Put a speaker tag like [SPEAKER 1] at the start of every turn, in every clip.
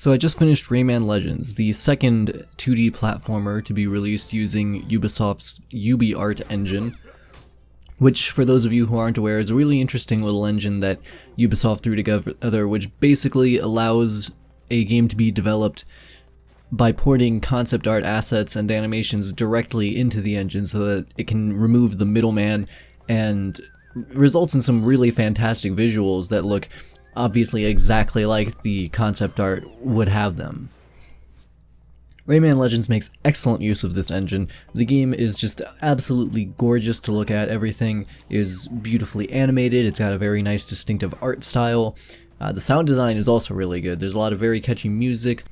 [SPEAKER 1] So I just finished Rayman Legends, the second 2D platformer to be released using Ubisoft's UbiArt engine, which, for those of you who aren't aware, is a really interesting little engine that Ubisoft threw together, which basically allows a game to be developed by porting concept art assets and animations directly into the engine so that it can remove the middleman and results in some really fantastic visuals that look obviously exactly like the concept art would have them. Rayman Legends makes excellent use of this engine. The game is just absolutely gorgeous to look at. Everything is beautifully animated. It's got a very nice distinctive art style. The sound design is also really good. There's a lot of very catchy music,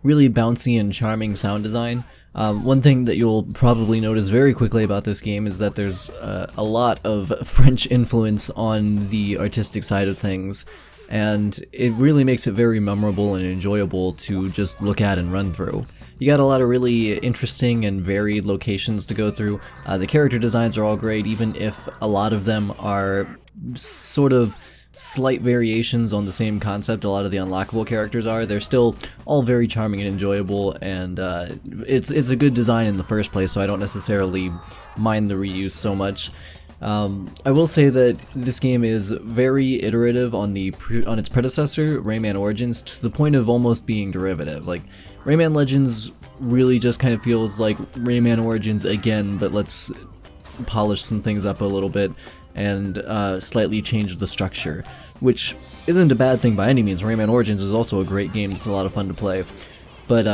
[SPEAKER 1] really bouncy and charming sound design. One thing that you'll probably notice very quickly about this game is that there's a lot of French influence on the artistic side of things, and it really makes it very memorable and enjoyable to just look at and run through. You got a lot of really interesting and varied locations to go through. The character designs are all great, even if a lot of them are sort of slight variations on the same concept. A lot of the unlockable characters are. They're still all very charming and enjoyable, and it's a good design in the first place, so I don't necessarily mind the reuse so much. I will say that this game is very iterative on its predecessor, Rayman Origins, to the point of almost being derivative. Like, Rayman Legends really just kind of feels like Rayman Origins again, but let's polish some things up a little bit and slightly change the structure, which isn't a bad thing by any means. Rayman Origins is also a great game. It's a lot of fun to play, but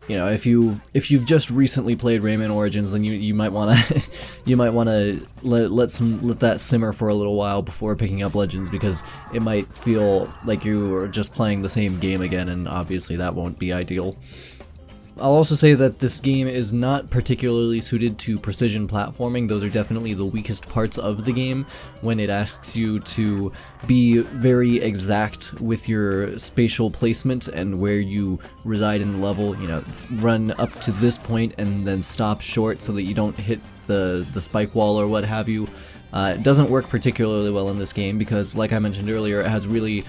[SPEAKER 1] you know, if you've just recently played Rayman Origins, then you might want to let that simmer for a little while before picking up Legends, because it might feel like you are just playing the same game again, and obviously that won't be ideal. I'll also say that this game is not particularly suited to precision platforming. Those are definitely the weakest parts of the game, when it asks you to be very exact with your spatial placement and where you reside in the level. You know, run up to this point and then stop short so that you don't hit the spike wall or what have you. It doesn't work particularly well in this game because, like I mentioned earlier, it has really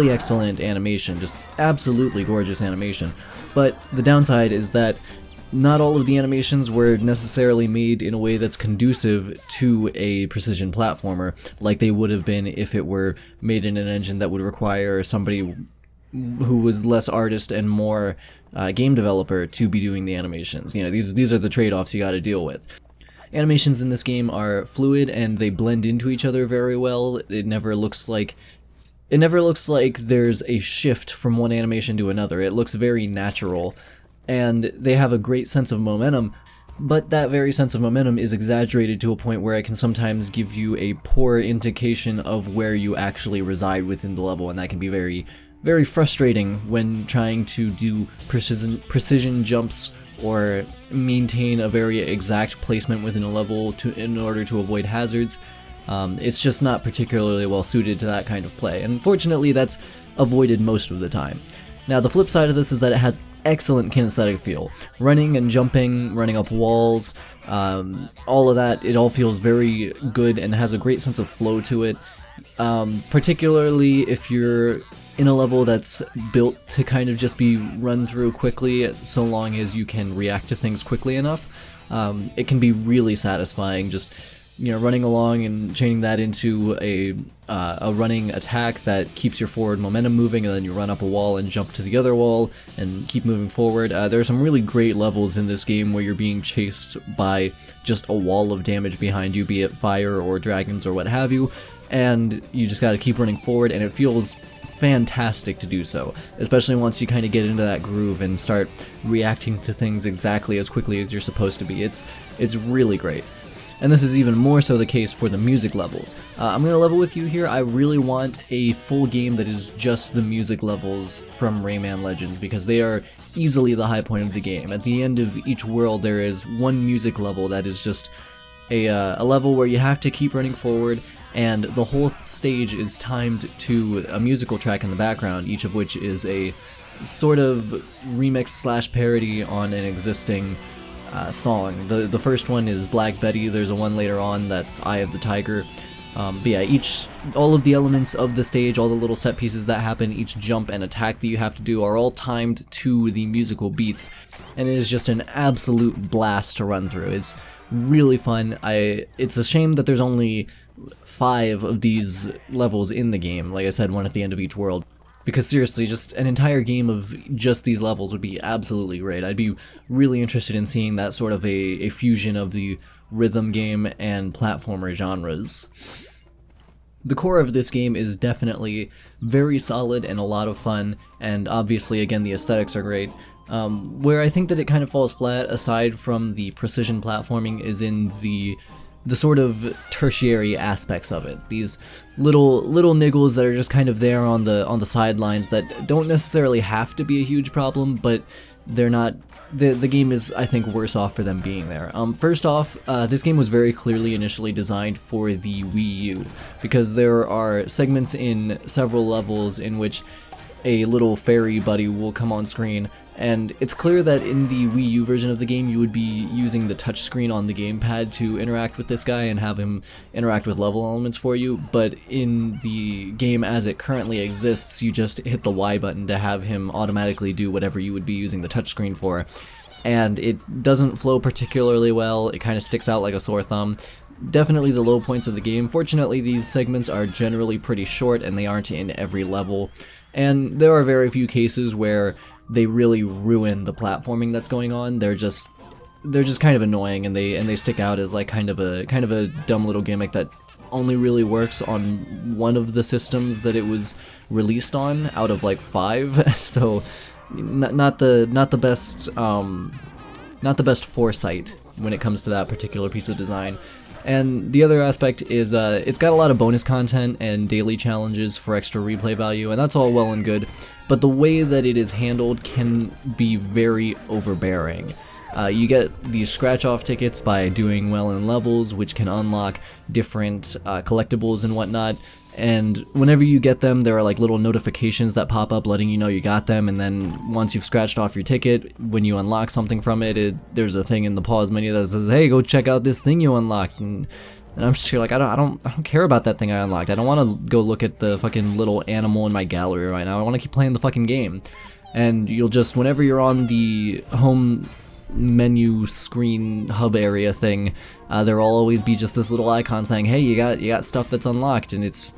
[SPEAKER 1] excellent animation, just absolutely gorgeous animation. But the downside is that not all of the animations were necessarily made in a way that's conducive to a precision platformer, like they would have been if it were made in an engine that would require somebody who was less artist and more game developer to be doing the animations. You know, these are the trade-offs you gotta deal with. Animations in this game are fluid and they blend into each other very well. It never looks like there's a shift from one animation to another. It looks very natural, and they have a great sense of momentum, but that very sense of momentum is exaggerated to a point where it can sometimes give you a poor indication of where you actually reside within the level, and that can be very frustrating when trying to do precision jumps or maintain a very exact placement within a level in order to avoid hazards. It's just not particularly well suited to that kind of play, and fortunately that's avoided most of the time. Now, the flip side of this is that it has excellent kinesthetic feel. Running and jumping, running up walls, all of that, it all feels very good and has a great sense of flow to it, particularly if you're in a level that's built to kind of just be run through quickly, so long as you can react to things quickly enough. It can be really satisfying, just, you know, running along and chaining that into a running attack that keeps your forward momentum moving, and then you run up a wall and jump to the other wall and keep moving forward. There are some really great levels in this game where you're being chased by just a wall of damage behind you, be it fire or dragons or what have you, and you just gotta keep running forward, and it feels fantastic to do so, especially once you kind of get into that groove and start reacting to things exactly as quickly as you're supposed to be. It's really great. And this is even more so the case for the music levels. I'm going to level with you here. I really want a full game that is just the music levels from Rayman Legends, because they are easily the high point of the game. At the end of each world there is one music level that is just a level where you have to keep running forward, and the whole stage is timed to a musical track in the background, each of which is a sort of remix / parody on an existing song. The first one is Black Betty. There's a one later on that's Eye of the Tiger. But yeah, all of the elements of the stage, all the little set pieces that happen, each jump and attack that you have to do are all timed to the musical beats, and it is just an absolute blast to run through. It's really fun. It's a shame that there's only 5 of these levels in the game, like I said, one at the end of each world. Because seriously, just an entire game of just these levels would be absolutely great. I'd be really interested in seeing that sort of a fusion of the rhythm game and platformer genres. The core of this game is definitely very solid and a lot of fun, and obviously, again, the aesthetics are great. Where I think that it kind of falls flat, aside from the precision platforming, is in the sort of tertiary aspects of it. These little niggles that are just kind of there on the sidelines that don't necessarily have to be a huge problem, but they're not. The game is, I think, worse off for them being there. First off, this game was very clearly initially designed for the Wii U, because there are segments in several levels in which a little fairy buddy will come on screen, and it's clear that in the Wii U version of the game you would be using the touchscreen on the gamepad to interact with this guy and have him interact with level elements for you, but in the game as it currently exists, you just hit the Y button to have him automatically do whatever you would be using the touchscreen for, and it doesn't flow particularly well. It kind of sticks out like a sore thumb. Definitely the low points of the game. Fortunately, these segments are generally pretty short and they aren't in every level, and there are very few cases where they really ruin the platforming that's going on. They're just kind of annoying, and they stick out as like kind of a dumb little gimmick that only really works on one of the systems that it was released on out of like 5. So not the best foresight when it comes to that particular piece of design. And the other aspect is it's got a lot of bonus content and daily challenges for extra replay value, and that's all well and good, but the way that it is handled can be very overbearing. You get these scratch-off tickets by doing well in levels, which can unlock different collectibles and whatnot, and whenever you get them, there are like little notifications that pop up letting you know you got them, and then once you've scratched off your ticket, when you unlock something from it, there's a thing in the pause menu that says, hey, go check out this thing you unlocked, and I'm just here like, I don't care about that thing I unlocked. I don't want to go look at the fucking little animal in my gallery right now. I want to keep playing the fucking game. And you'll just, whenever you're on the home menu screen hub area thing, there will always be just this little icon saying, hey, you got stuff that's unlocked, and it's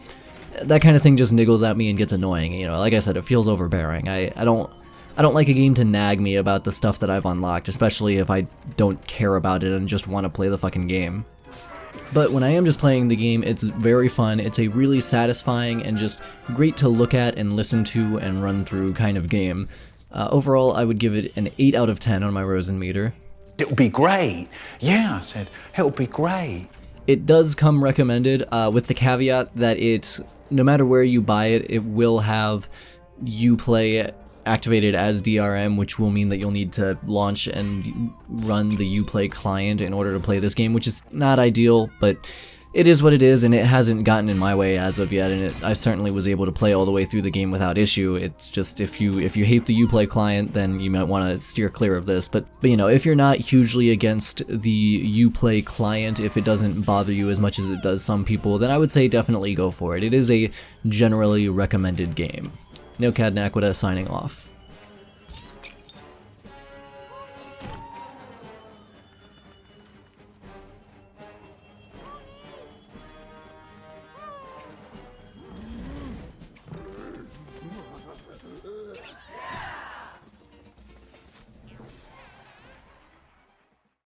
[SPEAKER 1] that kind of thing just niggles at me and gets annoying. You know, like I said, it feels overbearing. I don't like a game to nag me about the stuff that I've unlocked, especially if I don't care about it and just want to play the fucking game. But when I am just playing the game, it's very fun. It's a really satisfying and just great to look at and listen to and run through kind of game. Overall, I would give it an 8 out of 10 on my Rosen meter.
[SPEAKER 2] It'll be great. Yeah, I said, it'll be great.
[SPEAKER 1] It does come recommended, with the caveat that no matter where you buy it, it will have Uplay activated as DRM, which will mean that you'll need to launch and run the Uplay client in order to play this game, which is not ideal, but it is what it is, and it hasn't gotten in my way as of yet, and I certainly was able to play all the way through the game without issue. It's just, if you hate the Uplay client, then you might want to steer clear of this, but you know, if you're not hugely against the Uplay client, if it doesn't bother you as much as it does some people, then I would say definitely go for it. It is a generally recommended game. NeoCad Naquita signing off.